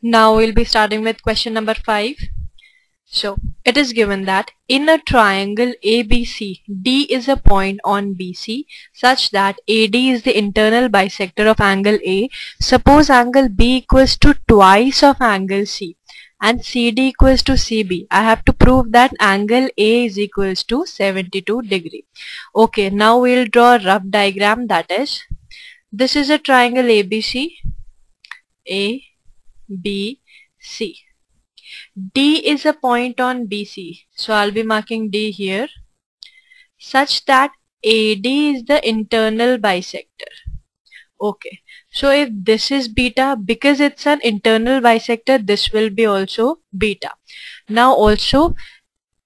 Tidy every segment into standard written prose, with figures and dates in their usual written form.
Now we'll be starting with question number 5. So it is given that in a triangle ABC, D is a point on BC such that AD is the internal bisector of angle A. Suppose angle B equals to twice of angle C and CD equals to CB. I have to prove that angle A is equals to 72 degree. Okay, now we'll draw a rough diagram. That is, this is a triangle ABC, A, B, C. D is a point on BC, so I'll be marking D here, such that AD is the internal bisector. Okay, so if this is beta, because it's an internal bisector, this will be also beta. Now also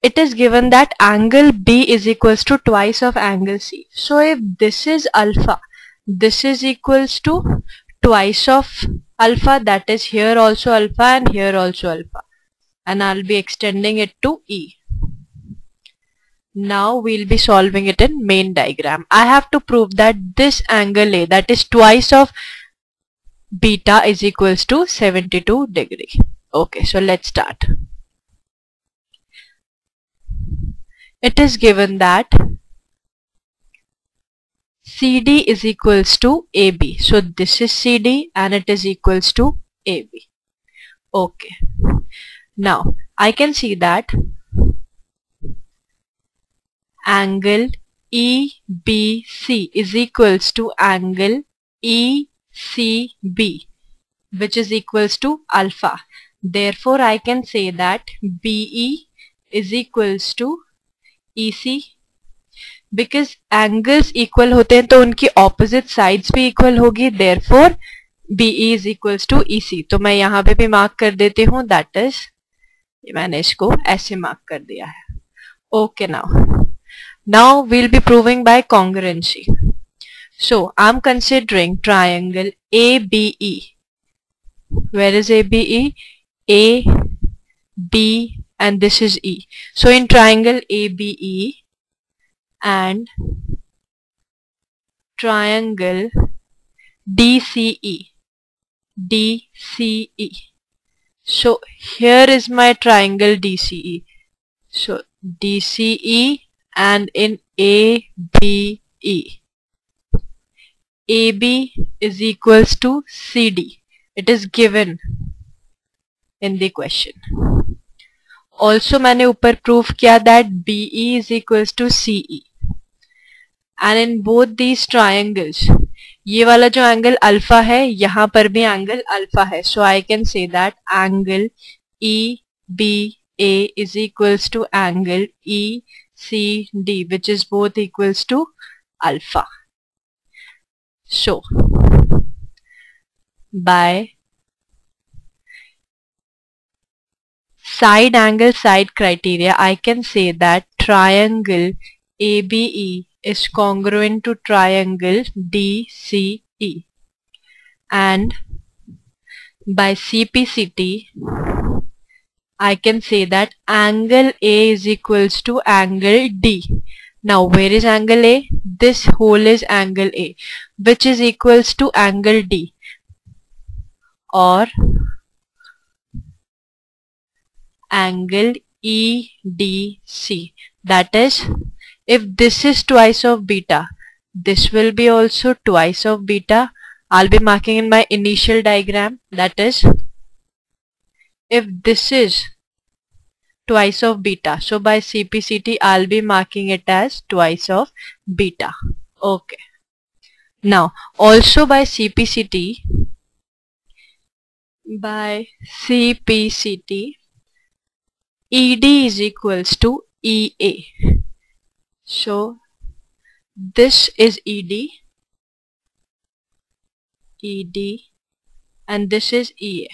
it is given that angle B is equals to twice of angle C. So if this is alpha, this is equals to twice of alpha, that is here also alpha and here also alpha, and I'll be extending it to E. Now we'll be solving it in main diagram. I have to prove that this angle A, that is twice of beta, is equals to 72 degree. Okay, so let's start. It is given that CD is equals to AB. So this is CD and it is equals to AB. Okay. Now I can see that angle EBC is equals to angle ECB, which is equals to alpha. Therefore I can say that BE is equals to EC. Because angles equal होते हैं तो उनकी opposite sides भी equal होगी, therefore BE is equals to EC. तो मैं यहाँ पे भी mark कर देती हूँ, that is, मैंने इसको ऐसे mark कर दिया है. Okay, now we'll be proving by congruency. So I'm considering triangle ABE. Where is ABE? A, B, and this is E. So in triangle ABE and triangle DCE. So here is my triangle DCE. So DCE and in ABE. AB is equals to CD. It is given in the question. Also मैंने ऊपर prove किया that BE is equals to CE. And in both these triangles, ये वाला जो angle alpha है, यहाँ पर भी angle alpha है. So I can say that angle EBA is equals to angle ECD, which is both equals to alpha. So by side angle side criteria, I can say that triangle ABE is congruent to triangle DCE, and by CPCT I can say that angle A is equals to angle D. Now where is angle A? This whole is angle A, which is equals to angle D, or angle EDC. That is, if this is twice of beta, this will be also twice of beta. I'll be marking in my initial diagram. That is, if this is twice of beta, so by CPCT I'll be marking it as twice of beta. Okay. Now also by CPCT, ED is equals to EA. So this is ED, and this is EA.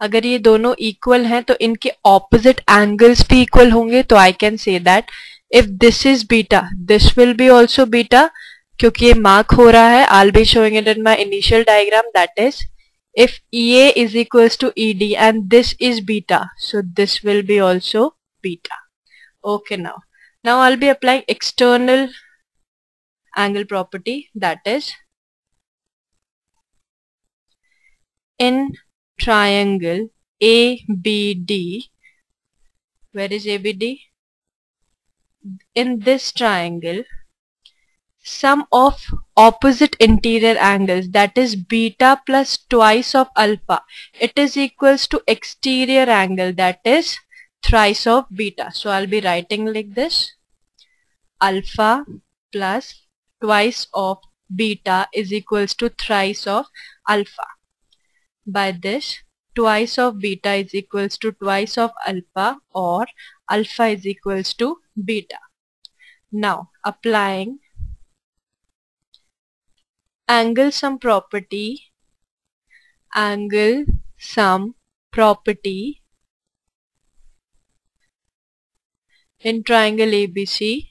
अगर ये दोनों equal हैं तो इनके opposite angles भी equal होंगे. तो I can say that if this is beta, this will be also beta, क्योंकि ये mark हो रहा है. I'll be showing it in my initial diagram. That is, if EA is equals to ED and this is beta, so this will be also beta. Okay, now I'll be applying external angle property. That is, in triangle ABD. Where is ABD? In this triangle, sum of opposite interior angles, that is beta plus twice of alpha, it is equals to exterior angle, that is thrice of beta. So I'll be writing like this: alpha plus twice of beta is equals to thrice of alpha. By this, twice of beta is equals to twice of alpha, or alpha is equals to beta. Now applying angle sum property in triangle ABC,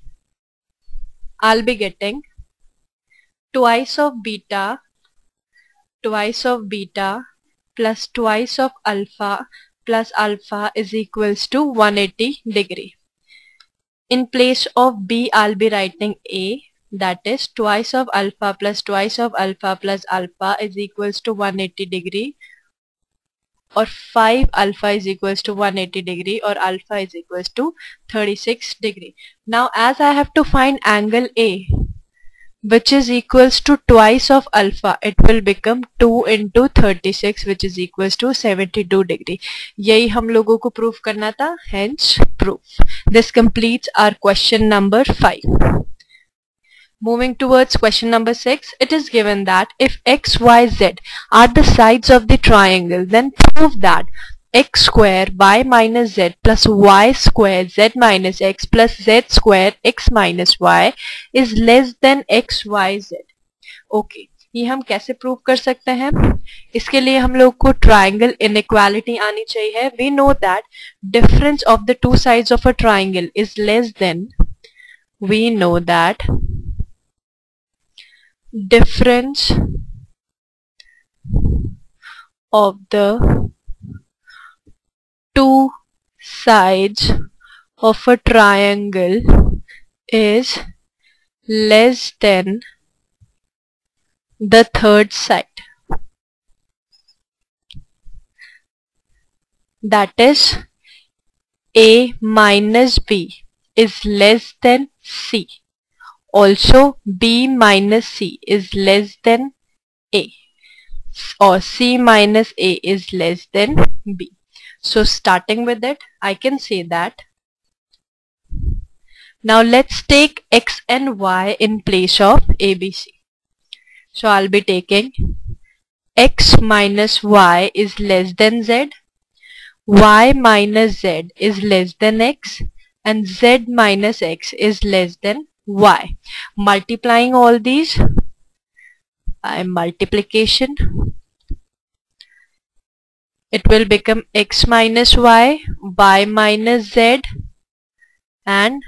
I'll be getting twice of beta plus twice of alpha plus alpha is equals to 180 degree. In place of B, I'll be writing A, that is twice of alpha plus twice of alpha plus alpha is equals to 180 degree, or 5 alpha is equals to 180 degree, or alpha is equals to 36 degree. Now as I have to find angle A, which is equals to twice of alpha, it will become 2 into 36, which is equals to 72 degree. यही हम लोगों को prove करना था, hence proof. This completes our question number 5. Moving towards question number 6, it is given that if x, y, z are the sides of the triangle, then prove that x square y minus z plus y square z minus x plus z square x minus y is less than x, y, z. Okay, ये हम कैसे prove कर सकते हैं? इसके लिए हम लोग को ट्राइंगल इनइक्वालिटी आनी चाहिए. We know that difference of the two sides of a triangle is less than, we know that difference of the two sides of a triangle is less than the third side. That is A minus B is less than C. Also B minus C is less than A, or C minus A is less than B. So starting with it, I can say that. Now let's take x and y in place of ABC. So I'll be taking x minus y is less than z, y minus z is less than x, and z minus x is less than y. Multiplying all these by multiplication, it will become x minus y, y minus z, and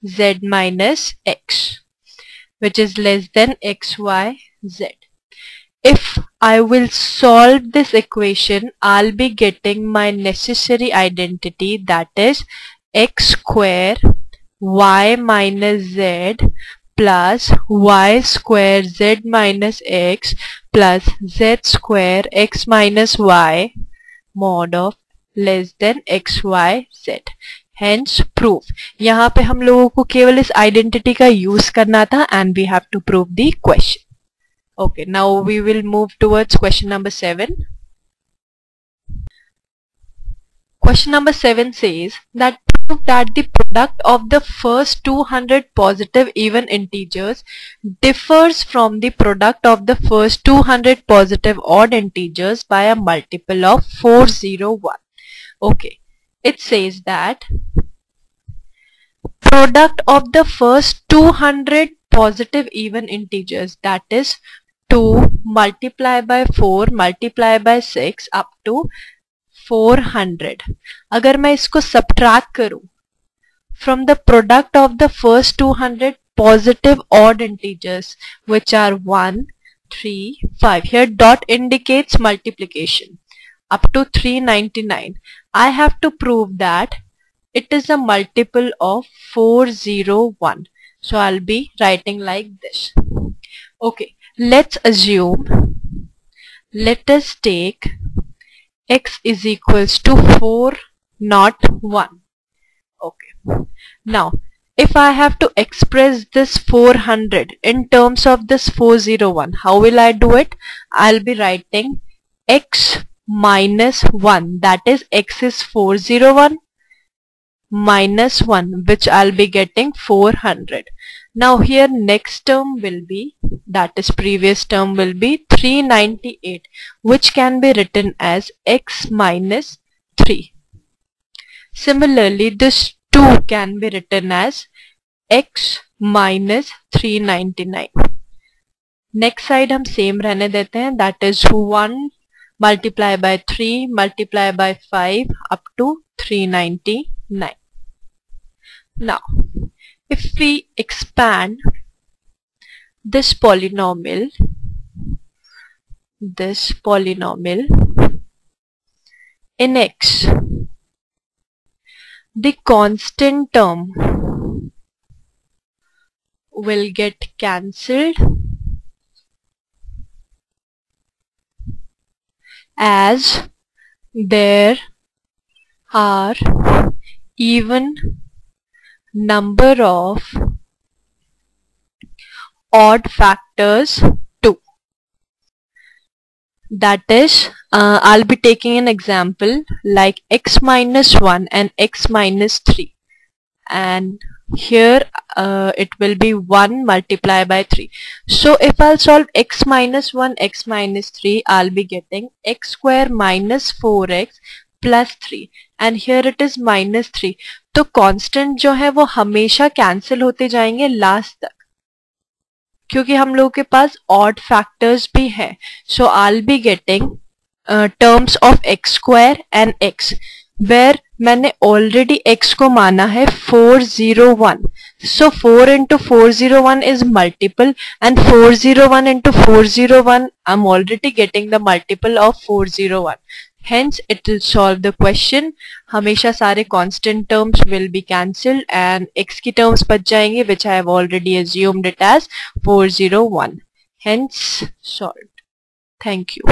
z minus x, which is less than x, y, z. If I will solve this equation, I'll be getting my necessary identity, that is x square y minus z plus y square z minus x plus z square x minus y mod of less than x, y, z. Hence proof. यहाँ पे हम लोगों को केवल इस identity का use करना था, and we have to prove the question. Okay, now we will move towards question number 7. Question number 7 says that prove that the product of the first 200 positive even integers differs from the product of the first 200 positive odd integers by a multiple of 401. Okay, it says that product of the first 200 positive even integers, that is 2 multiply by 4 multiply by 6 up to 400. अगर मैं इसको subtract करूं from the product of the first 200 positive odd integers, which are 1, 3, 5. Here dot indicates multiplication up to 399. I have to prove that it is a multiple of 401. So I'll be writing like this. Okay, let's assume, let us take x is equals to 401. Okay. Now, if I have to express this 400 in terms of this 401, how will I do it? I'll be writing x minus 1, that is x is 401 minus 1, which I'll be getting 400. Now here next term will be, that is previous term will be 398, which can be written as x minus 3. Similarly, this 2 can be written as x minus 399. Next side हम same रहने देते हैं, that is 1 multiply by 3 multiply by 5 up to 399. Now, if we expand this polynomial in x, the constant term will get cancelled as there are even number of odd factors too. That is, I'll be taking an example like x minus 1 and x minus 3, and here it will be 1 multiplied by 3. So if I'll solve x minus 1, x minus 3, I'll be getting x square minus 4x plus 3, and here it is minus 3. तो constant जो है वो हमेशा cancel होते जाएंगे last तक, क्योंकि हम लोगों के पास ऑड फैक्टर्स भी हैं. So I be getting terms of x square and x, where मैंने ऑलरेडी x को माना है 401. So 4 into 401 is multiple, and 401 into 401 I'm already getting the multiple of 401. Hence it will solve the question. हमेशा सारे constant terms will be cancelled and x की terms बच जाएंगे, which I have already assumed it as 401. Hence solved. Thank you.